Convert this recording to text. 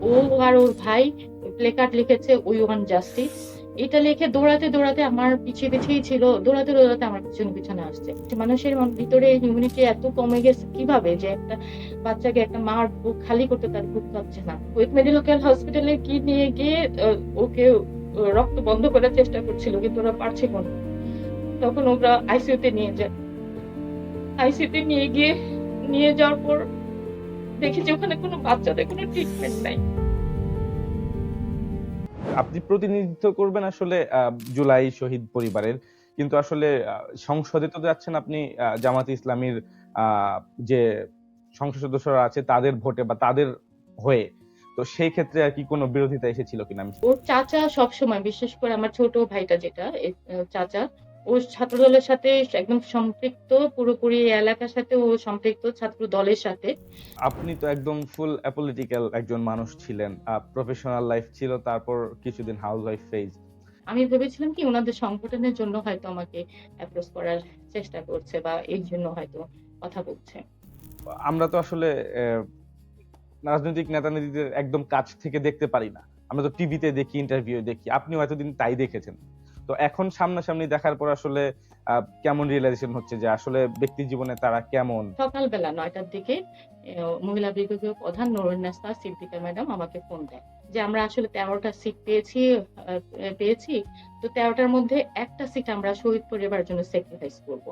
ও আর ওর ভাই প্লেকার্ড লিখেছে we want justice. এটা লিখে দৌড়াতে দৌড়াতে আমার পিছিয়ে পিছিয়েই ছিল, দৌড়াতে দৌড়াতে আমার পিছনে পিছনে আসছে। মানুষের ভিতরে হিউম্যানিটি এত কমে গেছে কিভাবে, যে একটা বাচ্চাকে, একটা মার বুক খালি করতে তার বুক কাঁপছে না। কুয়েত মেডিকেল হসপিটালে কি নিয়ে গিয়ে ওকে রক্ত বন্ধ করার চেষ্টা করছিল, কিন্তু ওরা পারছে কোন। তখন ওরা আইসিইউতে নিয়ে যায়। আইসিইউতে নিয়ে যাওয়ার পর দেখি যে ওখানে কোনো বাচ্চাদের কোনো ট্রিটমেন্ট নাই। আপনি প্রতিনিধিত্ব করবেন আসলে জুলাই শহীদ পরিবারের, কিন্তু আসলে সংসদে তো যাচ্ছেন আপনি জামাতে ইসলামীর আহ, যে সংসদ সদস্যরা আছে তাদের ভোটে বা তাদের হয়ে। তো সেই ক্ষেত্রে আর কি কোনো বিরোধিতা এসেছিল কিনা আমি। ওর চাচা সবসময়, বিশেষ করে আমার ছোট ভাইটা যেটা চাচা, ও ছাত্র দলের সাথে একদম সম্পৃক্ত, পুরোপুরি এই এলাকার সাথে ও সম্পৃক্ত, ছাত্র দলের সাথে। আপনি তো একদম ফুল অ্যাপলিটিক্যাল একজন মানুষ ছিলেন, প্রফেশনাল লাইফ ছিল, তারপর কিছুদিন হাউস ওয়াইফ ফেজ। আমি ভেবেছিলাম কি ওনাদের সংগঠনের জন্য হয়তো আমাকে অ্যাপ্রোচ করার চেষ্টা করছে, বা এই জন্য হয়তো কথা বলছে। আমরা তো আসলে রাজনৈতিক নেতা নেত্রীদের একদম কাছ থেকে দেখতে পারি না, আমরা তো টিভিতে দেখি, ইন্টারভিউ দেখি, আপনিও এতদিন তাই দেখেছেন। তো এখন সামনাসামনি দেখার পর আসলে কেমন রিয়েলাইজেশন হচ্ছে যে আসলে ব্যক্তি জীবনে তারা কেমন। সকালবেলা 9টার দিকে মহিলা বিভাগীয় প্রধান নুরুন্নেসা সিদ্দিকা ম্যাডাম আমাকে ফোন দেয় যে আমরা আসলে 13টা সিট পেয়েছি। তো 13টার মধ্যে একটা সিট আমরা শহীদ পরিবারের জন্য স্যাক্রিফাইস করব।